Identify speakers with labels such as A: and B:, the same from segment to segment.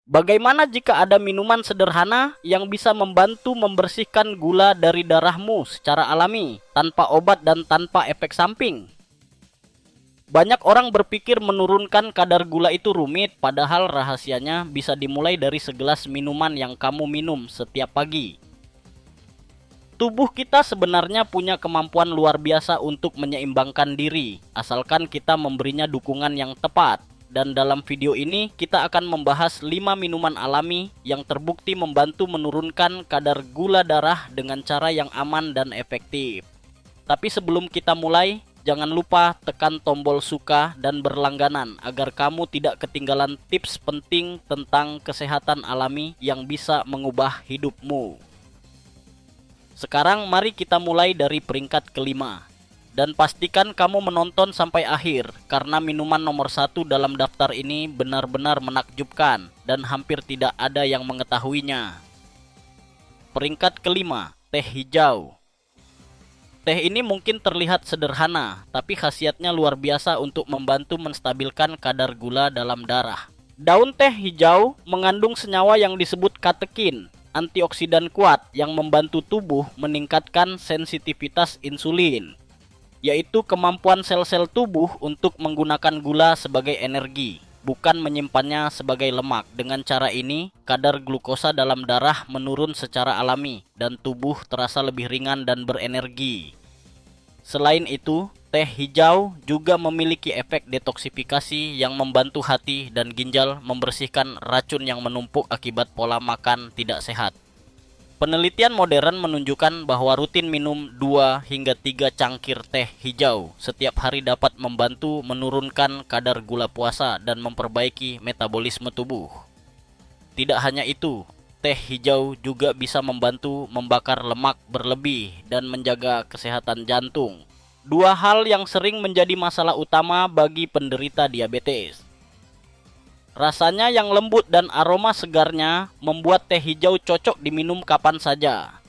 A: Bagaimana jika ada minuman sederhana yang bisa membantu membersihkan gula dari darahmu secara alami, tanpa obat dan tanpa efek samping? Banyak orang berpikir menurunkan kadar gula itu rumit, padahal rahasianya bisa dimulai dari segelas minuman yang kamu minum setiap pagi. Tubuh kita sebenarnya punya kemampuan luar biasa untuk menyeimbangkan diri, asalkan kita memberinya dukungan yang tepat. Dan dalam video ini kita akan membahas 5 minuman alami yang terbukti membantu menurunkan kadar gula darah dengan cara yang aman dan efektif. Tapi sebelum kita mulai, jangan lupa tekan tombol suka dan berlangganan agar kamu tidak ketinggalan tips penting tentang kesehatan alami yang bisa mengubah hidupmu. Sekarang mari kita mulai dari peringkat kelima. Dan pastikan kamu menonton sampai akhir, karena minuman nomor 1 dalam daftar ini benar-benar menakjubkan dan hampir tidak ada yang mengetahuinya. Peringkat kelima, teh hijau. Teh ini mungkin terlihat sederhana, tapi khasiatnya luar biasa untuk membantu menstabilkan kadar gula dalam darah. Daun teh hijau mengandung senyawa yang disebut katekin, antioksidan kuat yang membantu tubuh meningkatkan sensitivitas insulin, yaitu kemampuan sel-sel tubuh untuk menggunakan gula sebagai energi, bukan menyimpannya sebagai lemak. Dengan cara ini, kadar glukosa dalam darah menurun secara alami dan tubuh terasa lebih ringan dan berenergi. Selain itu, teh hijau juga memiliki efek detoksifikasi yang membantu hati dan ginjal membersihkan racun yang menumpuk akibat pola makan tidak sehat. Penelitian modern menunjukkan bahwa rutin minum 2 hingga 3 cangkir teh hijau setiap hari dapat membantu menurunkan kadar gula puasa dan memperbaiki metabolisme tubuh. Tidak hanya itu, teh hijau juga bisa membantu membakar lemak berlebih dan menjaga kesehatan jantung. Dua hal yang sering menjadi masalah utama bagi penderita diabetes. Rasanya yang lembut dan aroma segarnya membuat teh hijau cocok diminum kapan saja.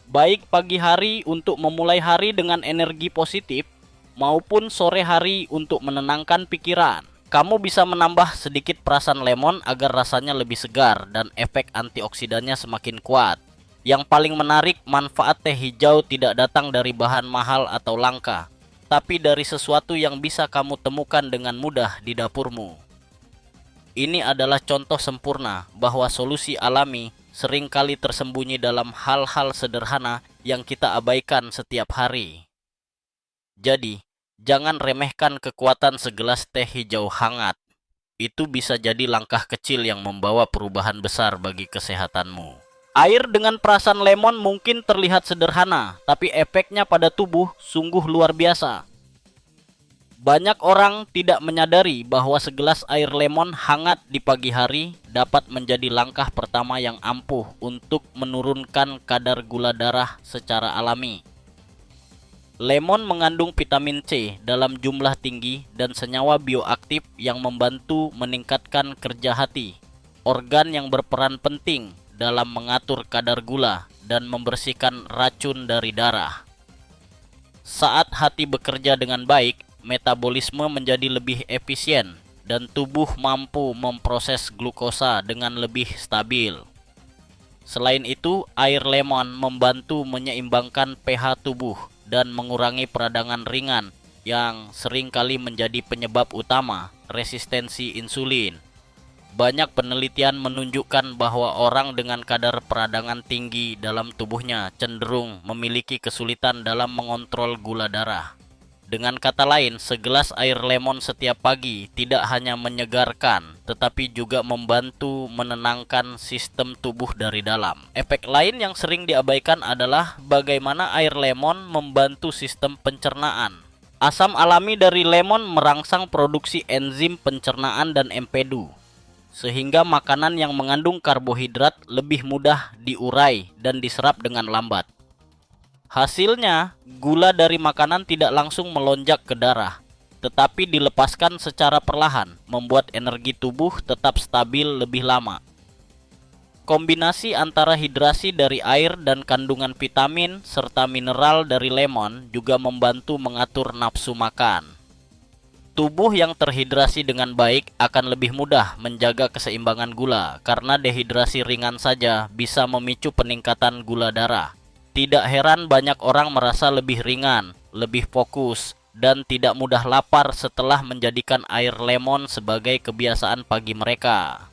A: Baik pagi hari untuk memulai hari dengan energi positif, maupun sore hari untuk menenangkan pikiran. Kamu bisa menambah sedikit perasan lemon agar rasanya lebih segar dan efek antioksidannya semakin kuat. Yang paling menarik, manfaat teh hijau tidak datang dari bahan mahal atau langka, tapi dari sesuatu yang bisa kamu temukan dengan mudah di dapurmu. Ini adalah contoh sempurna bahwa solusi alami seringkali tersembunyi dalam hal-hal sederhana yang kita abaikan setiap hari. Jadi, jangan remehkan kekuatan segelas teh hijau hangat. Itu bisa jadi langkah kecil yang membawa perubahan besar bagi kesehatanmu. Air dengan perasan lemon mungkin terlihat sederhana, tapi efeknya pada tubuh sungguh luar biasa. Banyak orang tidak menyadari bahwa segelas air lemon hangat di pagi hari dapat menjadi langkah pertama yang ampuh untuk menurunkan kadar gula darah secara alami. Lemon mengandung vitamin C dalam jumlah tinggi dan senyawa bioaktif yang membantu meningkatkan kerja hati, organ yang berperan penting dalam mengatur kadar gula dan membersihkan racun dari darah. Saat hati bekerja dengan baik, metabolisme menjadi lebih efisien dan tubuh mampu memproses glukosa dengan lebih stabil. Selain itu, air lemon membantu menyeimbangkan pH tubuh dan mengurangi peradangan ringan yang seringkali menjadi penyebab utama resistensi insulin. Banyak penelitian menunjukkan bahwa orang dengan kadar peradangan tinggi dalam tubuhnya cenderung memiliki kesulitan dalam mengontrol gula darah. Dengan kata lain, segelas air lemon setiap pagi tidak hanya menyegarkan, tetapi juga membantu menenangkan sistem tubuh dari dalam. Efek lain yang sering diabaikan adalah bagaimana air lemon membantu sistem pencernaan. Asam alami dari lemon merangsang produksi enzim pencernaan dan empedu, sehingga makanan yang mengandung karbohidrat lebih mudah diurai dan diserap dengan lambat. Hasilnya, gula dari makanan tidak langsung melonjak ke darah, tetapi dilepaskan secara perlahan, membuat energi tubuh tetap stabil lebih lama. Kombinasi antara hidrasi dari air dan kandungan vitamin serta mineral dari lemon juga membantu mengatur nafsu makan. Tubuh yang terhidrasi dengan baik akan lebih mudah menjaga keseimbangan gula karena dehidrasi ringan saja bisa memicu peningkatan gula darah. Tidak heran banyak orang merasa lebih ringan, lebih fokus, dan tidak mudah lapar setelah menjadikan air lemon sebagai kebiasaan pagi mereka.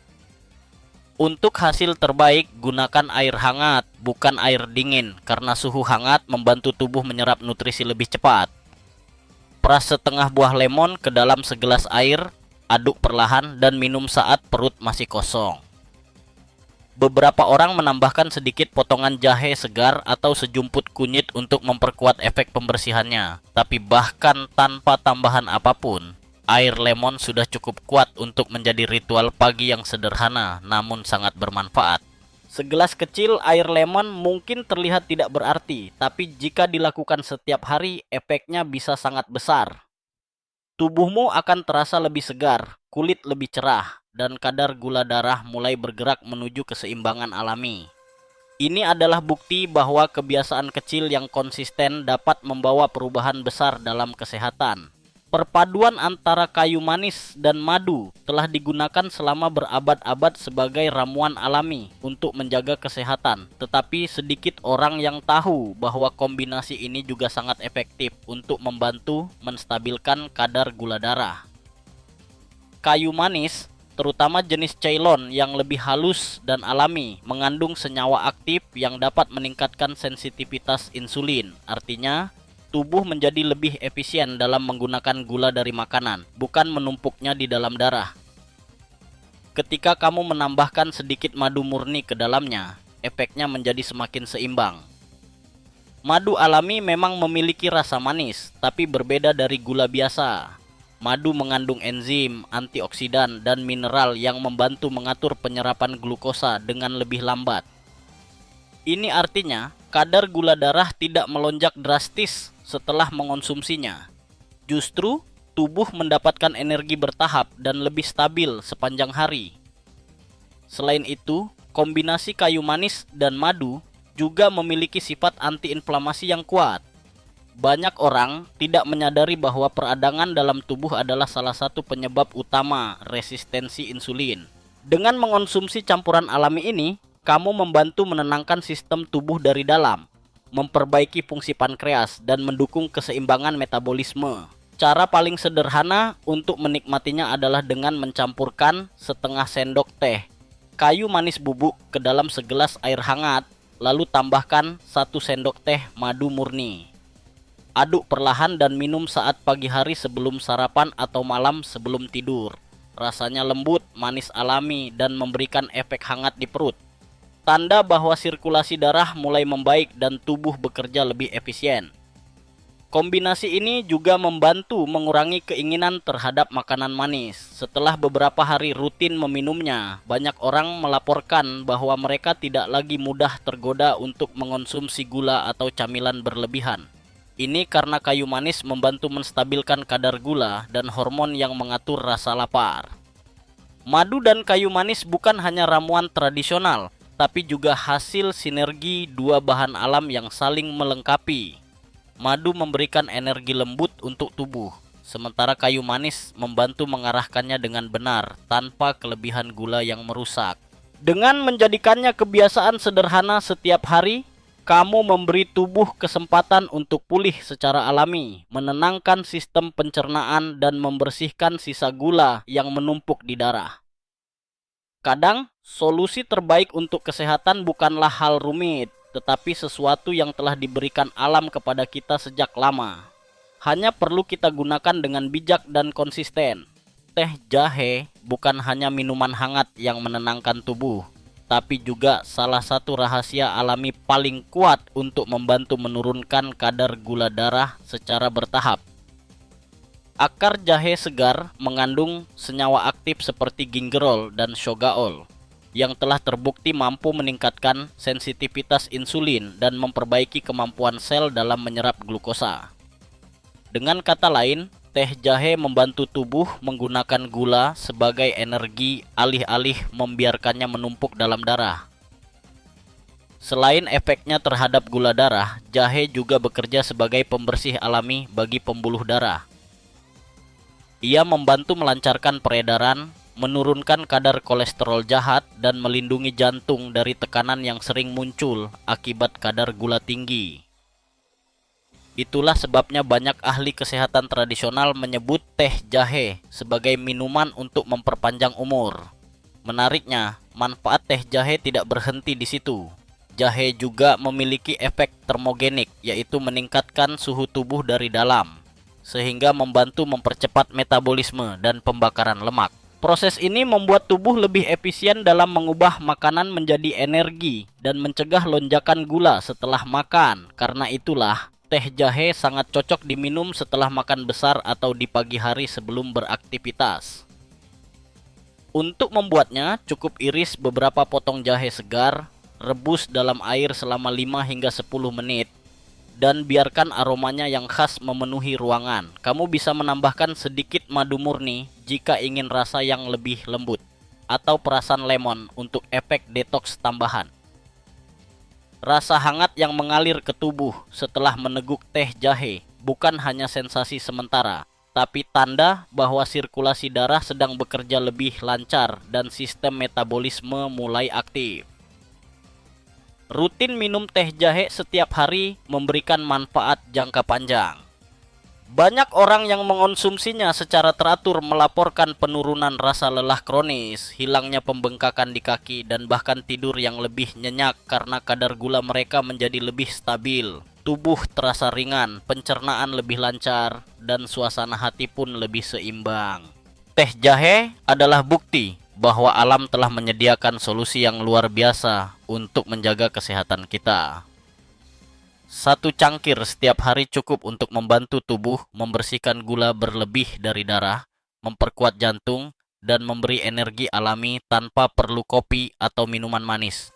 A: Untuk hasil terbaik, gunakan air hangat, bukan air dingin, karena suhu hangat membantu tubuh menyerap nutrisi lebih cepat. Peras setengah buah lemon ke dalam segelas air, aduk perlahan dan minum saat perut masih kosong. Beberapa orang menambahkan sedikit potongan jahe segar atau sejumput kunyit untuk memperkuat efek pembersihannya. Tapi bahkan tanpa tambahan apapun, air lemon sudah cukup kuat untuk menjadi ritual pagi yang sederhana namun sangat bermanfaat. Segelas kecil air lemon mungkin terlihat tidak berarti, tapi jika dilakukan setiap hari, efeknya bisa sangat besar. Tubuhmu akan terasa lebih segar, kulit lebih cerah, dan kadar gula darah mulai bergerak menuju keseimbangan alami. Ini adalah bukti bahwa kebiasaan kecil yang konsisten dapat membawa perubahan besar dalam kesehatan. Perpaduan antara kayu manis dan madu telah digunakan selama berabad-abad sebagai ramuan alami untuk menjaga kesehatan. Tetapi sedikit orang yang tahu bahwa kombinasi ini juga sangat efektif untuk membantu menstabilkan kadar gula darah. Kayu manis, terutama jenis Ceylon yang lebih halus dan alami, mengandung senyawa aktif yang dapat meningkatkan sensitivitas insulin. Artinya, tubuh menjadi lebih efisien dalam menggunakan gula dari makanan, bukan menumpuknya di dalam darah. Ketika kamu menambahkan sedikit madu murni ke dalamnya, efeknya menjadi semakin seimbang. Madu alami memang memiliki rasa manis, tapi berbeda dari gula biasa. Madu mengandung enzim, antioksidan, dan mineral yang membantu mengatur penyerapan glukosa dengan lebih lambat. Ini artinya, kadar gula darah tidak melonjak drastis setelah mengonsumsinya. Justru, tubuh mendapatkan energi bertahap dan lebih stabil sepanjang hari. Selain itu, kombinasi kayu manis dan madu juga memiliki sifat antiinflamasi yang kuat. Banyak orang tidak menyadari bahwa peradangan dalam tubuh adalah salah satu penyebab utama resistensi insulin. Dengan mengonsumsi campuran alami ini, kamu membantu menenangkan sistem tubuh dari dalam, memperbaiki fungsi pankreas, dan mendukung keseimbangan metabolisme. Cara paling sederhana untuk menikmatinya adalah dengan mencampurkan setengah sendok teh kayu manis bubuk ke dalam segelas air hangat, lalu tambahkan 1 sendok teh madu murni. Aduk perlahan dan minum saat pagi hari sebelum sarapan atau malam sebelum tidur. Rasanya lembut, manis alami, dan memberikan efek hangat di perut. Tanda bahwa sirkulasi darah mulai membaik dan tubuh bekerja lebih efisien. Kombinasi ini juga membantu mengurangi keinginan terhadap makanan manis. Setelah beberapa hari rutin meminumnya, banyak orang melaporkan bahwa mereka tidak lagi mudah tergoda untuk mengonsumsi gula atau camilan berlebihan. Ini karena kayu manis membantu menstabilkan kadar gula dan hormon yang mengatur rasa lapar. Madu dan kayu manis bukan hanya ramuan tradisional, tapi juga hasil sinergi dua bahan alam yang saling melengkapi. Madu memberikan energi lembut untuk tubuh, sementara kayu manis membantu mengarahkannya dengan benar tanpa kelebihan gula yang merusak. Dengan menjadikannya kebiasaan sederhana setiap hari, kamu memberi tubuh kesempatan untuk pulih secara alami, menenangkan sistem pencernaan, dan membersihkan sisa gula yang menumpuk di darah. Kadang, solusi terbaik untuk kesehatan bukanlah hal rumit, tetapi sesuatu yang telah diberikan alam kepada kita sejak lama. Hanya perlu kita gunakan dengan bijak dan konsisten. Teh jahe bukan hanya minuman hangat yang menenangkan tubuh, tapi juga salah satu rahasia alami paling kuat untuk membantu menurunkan kadar gula darah secara bertahap. Akar jahe segar mengandung senyawa aktif seperti gingerol dan shogaol yang telah terbukti mampu meningkatkan sensitivitas insulin dan memperbaiki kemampuan sel dalam menyerap glukosa. Dengan kata lain, teh jahe membantu tubuh menggunakan gula sebagai energi alih-alih membiarkannya menumpuk dalam darah. Selain efeknya terhadap gula darah, jahe juga bekerja sebagai pembersih alami bagi pembuluh darah. Ia membantu melancarkan peredaran, menurunkan kadar kolesterol jahat, dan melindungi jantung dari tekanan yang sering muncul akibat kadar gula tinggi. Itulah sebabnya banyak ahli kesehatan tradisional menyebut teh jahe sebagai minuman untuk memperpanjang umur. Menariknya, manfaat teh jahe tidak berhenti di situ. Jahe juga memiliki efek termogenik, yaitu meningkatkan suhu tubuh dari dalam, sehingga membantu mempercepat metabolisme dan pembakaran lemak. Proses ini membuat tubuh lebih efisien dalam mengubah makanan menjadi energi dan mencegah lonjakan gula setelah makan. Karena itulah, teh jahe sangat cocok diminum setelah makan besar atau di pagi hari sebelum beraktivitas. Untuk membuatnya, cukup iris beberapa potong jahe segar, rebus dalam air selama 5 hingga 10 menit, dan biarkan aromanya yang khas memenuhi ruangan. Kamu bisa menambahkan sedikit madu murni jika ingin rasa yang lebih lembut, atau perasan lemon untuk efek detoks tambahan. Rasa hangat yang mengalir ke tubuh setelah meneguk teh jahe bukan hanya sensasi sementara, tapi tanda bahwa sirkulasi darah sedang bekerja lebih lancar dan sistem metabolisme mulai aktif. Rutin minum teh jahe setiap hari memberikan manfaat jangka panjang. Banyak orang yang mengonsumsinya secara teratur melaporkan penurunan rasa lelah kronis, hilangnya pembengkakan di kaki, dan bahkan tidur yang lebih nyenyak karena kadar gula mereka menjadi lebih stabil. Tubuh terasa ringan, pencernaan lebih lancar, dan suasana hati pun lebih seimbang. Teh jahe adalah bukti bahwa alam telah menyediakan solusi yang luar biasa untuk menjaga kesehatan kita. 1 cangkir setiap hari cukup untuk membantu tubuh membersihkan gula berlebih dari darah, memperkuat jantung, dan memberi energi alami tanpa perlu kopi atau minuman manis.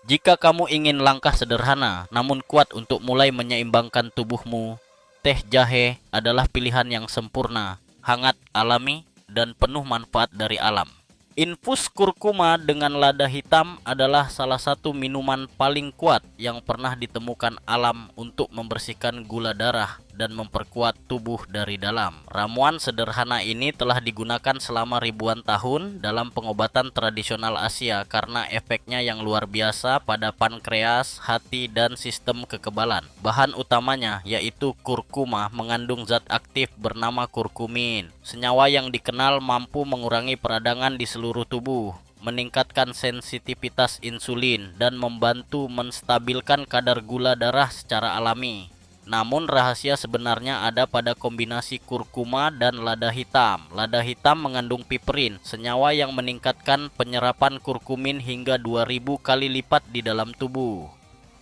A: Jika kamu ingin langkah sederhana namun kuat untuk mulai menyeimbangkan tubuhmu, teh jahe adalah pilihan yang sempurna, hangat, alami, dan penuh manfaat dari alam. Infus kurkuma dengan lada hitam adalah salah satu minuman paling kuat yang pernah ditemukan alam untuk membersihkan gula darah dan memperkuat tubuh dari dalam. Ramuan sederhana ini telah digunakan selama ribuan tahun dalam pengobatan tradisional Asia karena efeknya yang luar biasa pada pankreas, hati, dan sistem kekebalan. Bahan utamanya yaitu kurkuma mengandung zat aktif bernama kurkumin, senyawa yang dikenal mampu mengurangi peradangan di seluruh tubuh, meningkatkan sensitivitas insulin, dan membantu menstabilkan kadar gula darah secara alami. Namun rahasia sebenarnya ada pada kombinasi kurkuma dan lada hitam. Lada hitam mengandung piperin, senyawa yang meningkatkan penyerapan kurkumin hingga 2000 kali lipat di dalam tubuh.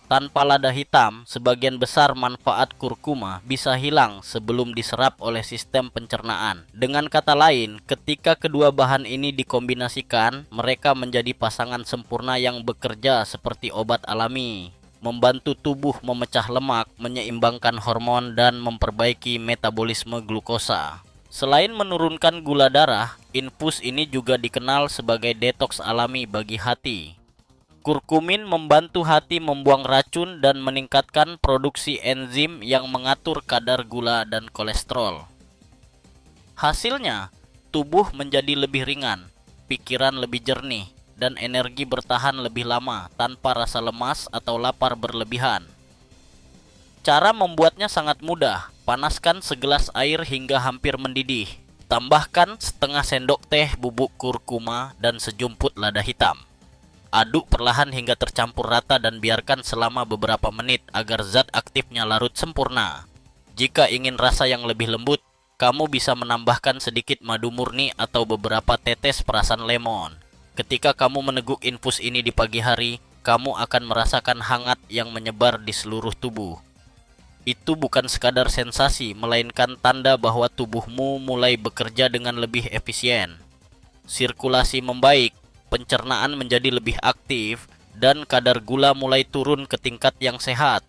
A: Tanpa lada hitam, sebagian besar manfaat kurkuma bisa hilang sebelum diserap oleh sistem pencernaan. Dengan kata lain, ketika kedua bahan ini dikombinasikan, mereka menjadi pasangan sempurna yang bekerja seperti obat alami, membantu tubuh memecah lemak, menyeimbangkan hormon, dan memperbaiki metabolisme glukosa. Selain menurunkan gula darah, infus ini juga dikenal sebagai detoks alami bagi hati. Kurkumin membantu hati membuang racun dan meningkatkan produksi enzim yang mengatur kadar gula dan kolesterol. Hasilnya, tubuh menjadi lebih ringan, pikiran lebih jernih, dan energi bertahan lebih lama tanpa rasa lemas atau lapar berlebihan. Cara membuatnya sangat mudah. Panaskan segelas air hingga hampir mendidih. Tambahkan setengah sendok teh bubuk kurkuma dan sejumput lada hitam. Aduk perlahan hingga tercampur rata dan biarkan selama beberapa menit agar zat aktifnya larut sempurna. Jika ingin rasa yang lebih lembut, kamu bisa menambahkan sedikit madu murni atau beberapa tetes perasan lemon. Ketika kamu meneguk infus ini di pagi hari, kamu akan merasakan hangat yang menyebar di seluruh tubuh. Itu bukan sekadar sensasi, melainkan tanda bahwa tubuhmu mulai bekerja dengan lebih efisien. Sirkulasi membaik, pencernaan menjadi lebih aktif, dan kadar gula mulai turun ke tingkat yang sehat.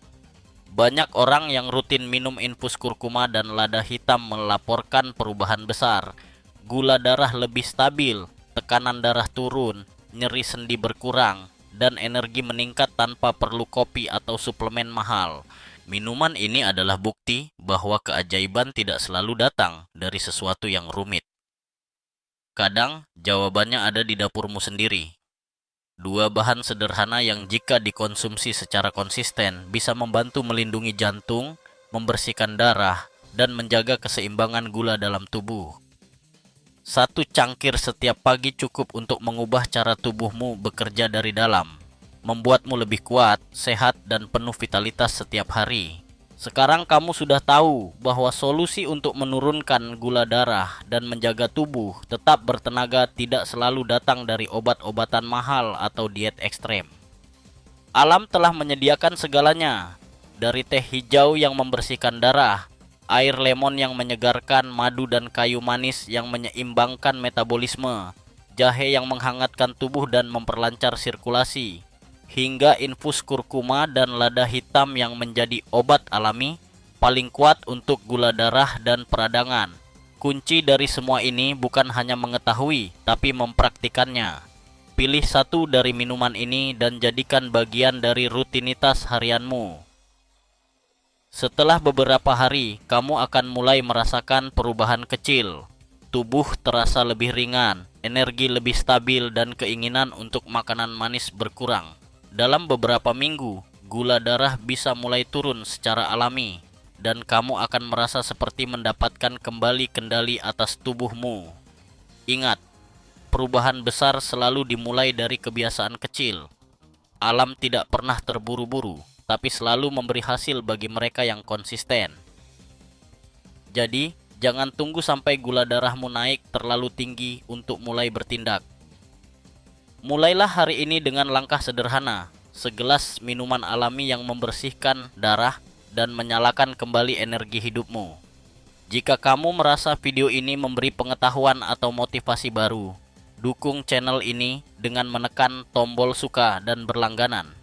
A: Banyak orang yang rutin minum infus kurkuma dan lada hitam melaporkan perubahan besar. Gula darah lebih stabil, tekanan darah turun, nyeri sendi berkurang, dan energi meningkat tanpa perlu kopi atau suplemen mahal. Minuman ini adalah bukti bahwa keajaiban tidak selalu datang dari sesuatu yang rumit. Kadang, jawabannya ada di dapurmu sendiri. Dua bahan sederhana yang jika dikonsumsi secara konsisten bisa membantu melindungi jantung, membersihkan darah, dan menjaga keseimbangan gula dalam tubuh. Satu cangkir setiap pagi cukup untuk mengubah cara tubuhmu bekerja dari dalam, membuatmu lebih kuat, sehat, dan penuh vitalitas setiap hari. Sekarang kamu sudah tahu bahwa solusi untuk menurunkan gula darah dan menjaga tubuh tetap bertenaga tidak selalu datang dari obat-obatan mahal atau diet ekstrem. Alam telah menyediakan segalanya, dari teh hijau yang membersihkan darah, air lemon yang menyegarkan, madu dan kayu manis yang menyeimbangkan metabolisme, jahe yang menghangatkan tubuh dan memperlancar sirkulasi, hingga infus kurkuma dan lada hitam yang menjadi obat alami paling kuat untuk gula darah dan peradangan. Kunci dari semua ini bukan hanya mengetahui, tapi mempraktikannya. Pilih satu dari minuman ini dan jadikan bagian dari rutinitas harianmu. Setelah beberapa hari, kamu akan mulai merasakan perubahan kecil. Tubuh terasa lebih ringan, energi lebih stabil, dan keinginan untuk makanan manis berkurang. Dalam beberapa minggu, gula darah bisa mulai turun secara alami, dan kamu akan merasa seperti mendapatkan kembali kendali atas tubuhmu. Ingat, perubahan besar selalu dimulai dari kebiasaan kecil. Alam tidak pernah terburu-buru, tapi selalu memberi hasil bagi mereka yang konsisten. Jadi, jangan tunggu sampai gula darahmu naik terlalu tinggi untuk mulai bertindak. Mulailah hari ini dengan langkah sederhana, segelas minuman alami yang membersihkan darah dan menyalakan kembali energi hidupmu. Jika kamu merasa video ini memberi pengetahuan atau motivasi baru, dukung channel ini dengan menekan tombol suka dan berlangganan.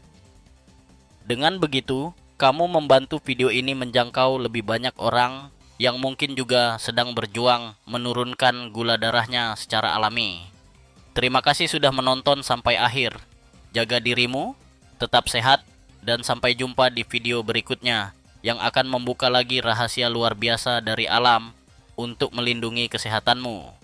A: Dengan begitu, kamu membantu video ini menjangkau lebih banyak orang yang mungkin juga sedang berjuang menurunkan gula darahnya secara alami. Terima kasih sudah menonton sampai akhir. Jaga dirimu, tetap sehat, dan sampai jumpa di video berikutnya yang akan membuka lagi rahasia luar biasa dari alam untuk melindungi kesehatanmu.